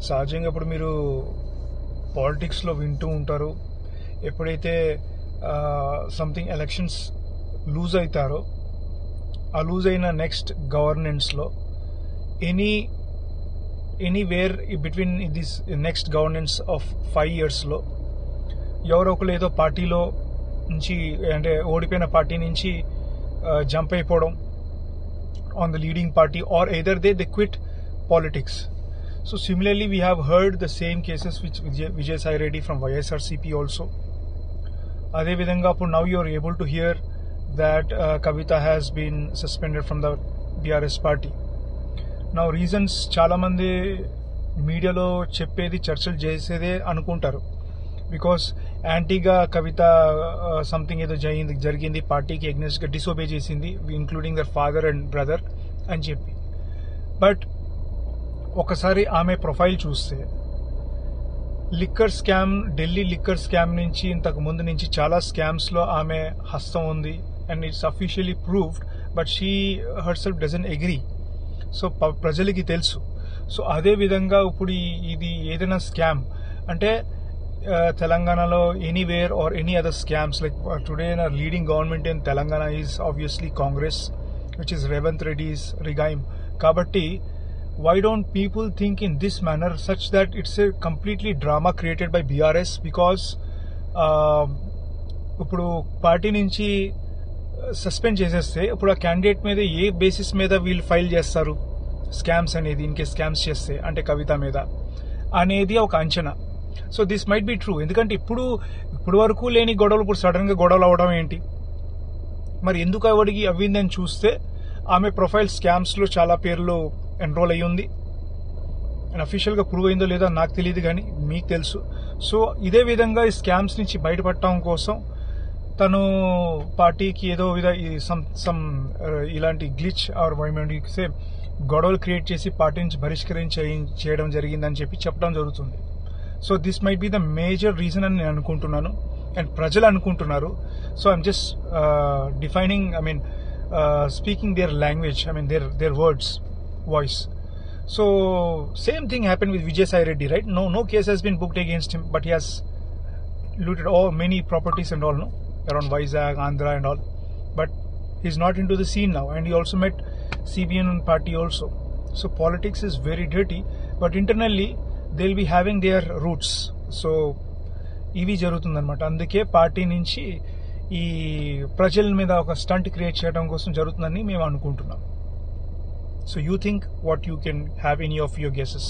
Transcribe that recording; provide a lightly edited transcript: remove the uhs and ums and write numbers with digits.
సహజంగా ఇప్పుడు మీరు పాలిటిక్స్లో వింటూ ఉంటారు, ఎప్పుడైతే సంథింగ్ ఎలక్షన్స్ లూజ్ అవుతారో ఆ లూజ్ అయిన నెక్స్ట్ గవర్నెన్స్లో anywhere between this next governance of 5 yearsలో ఎవరో ఒకరు ఏదో పార్టీలో నుంచి అంటే ఓడిపోయిన పార్టీ నుంచి జంప్ అయిపోవడం on the leading party, or either they quit politics. So similarly we have heard the same cases which Vijay Sai Reddy from YSRCP also. Ade vidhanga appudu now you are able to hear that Kavita has been suspended from the BRS party. Now reasons chaala mandi media lo cheppedi చర్చలు చేసేదే అనుకుంటారు, because యాంటీగా Kavitha something ఏదో జరిగింది, పార్టీకి అగ్నెస్ట్గా disobey చేసింది, including their father and brother అని చెప్పి. బట్ ఒకసారి ఆమె ప్రొఫైల్ చూస్తే liquor scam, Delhi liquor scam నుంచి ఇంతకు ముందు నుంచి చాలా స్కామ్స్లో ఆమె హస్తం ఉంది and it's officially proved, but she herself doesn't agree. So ప్రజలకి తెలుసు. సో అదే విధంగా ఇప్పుడు ఇది ఏదైనా స్కామ్ అంటే Telangana anywhere or any other scams, like today in our leading government in Telangana is obviously Congress, which is Revanth Reddy's regime. Kabatti, why don't people think in this manner such that it's a completely drama created by BRS? Because ఇప్పుడు party నుంచి suspend చేసేస్తే ఇప్పుడు ఆ candidate మీద ఏ basis మీద వీళ్ళు file చేస్తారు scams అనేది, ఇన్కేస్ స్కామ్స్ చేస్తే అంటే కవిత మీద అనేది ఒక అంచనా. So this might be true, ఎందుకంటే ఇప్పుడు వరకు లేని గొడవలు ఇప్పుడు సడన్ గా గొడవలు అవడం ఏంటి, మరి ఎందుకు అవ్విందని చూస్తే ఆమె ప్రొఫైల్ స్కామ్స్ లో చాలా పేర్లు ఎన్రోల్ అయ్యి ఉంది. అండ్ అఫీషియల్ గా ప్రూవ్ అయిందో లేదో నాకు తెలియదు, కానీ మీకు తెలుసు. సో ఇదే విధంగా ఈ స్కామ్స్ నుంచి బయటపడటం కోసం తను పార్టీకి ఏదో సమ్ ఇలాంటి గ్లిచ్ ఆర్ సే గొడవలు క్రియేట్ చేసి పార్టీ నుంచి చేయడం జరిగిందని చెప్పడం జరుగుతుంది. So this might be the major reason అని నేను అనుకుంటున్నాను అండ్ ప్రజలు అనుకుంటున్నారు. So I'm just defining, speaking there language, their words, voice. So same thing happen with Vijay Sai Reddy, right? No case has been booked against him, but he has looted many properties and all, around Vizag, Andhra and all. But he's not into the scene now, and he also met CBN party also. So politics is very dirty, but internally they'll be having their roots. So ఇవి జరుగుతుందన్నమాట. అందుకే party నుంచి ఈ ప్రజల మీద ఒక stunt create చేయడం కోసం జరుగుతుందని మేము అనుకుంటున్నాం. So you think what you can have any of your guesses?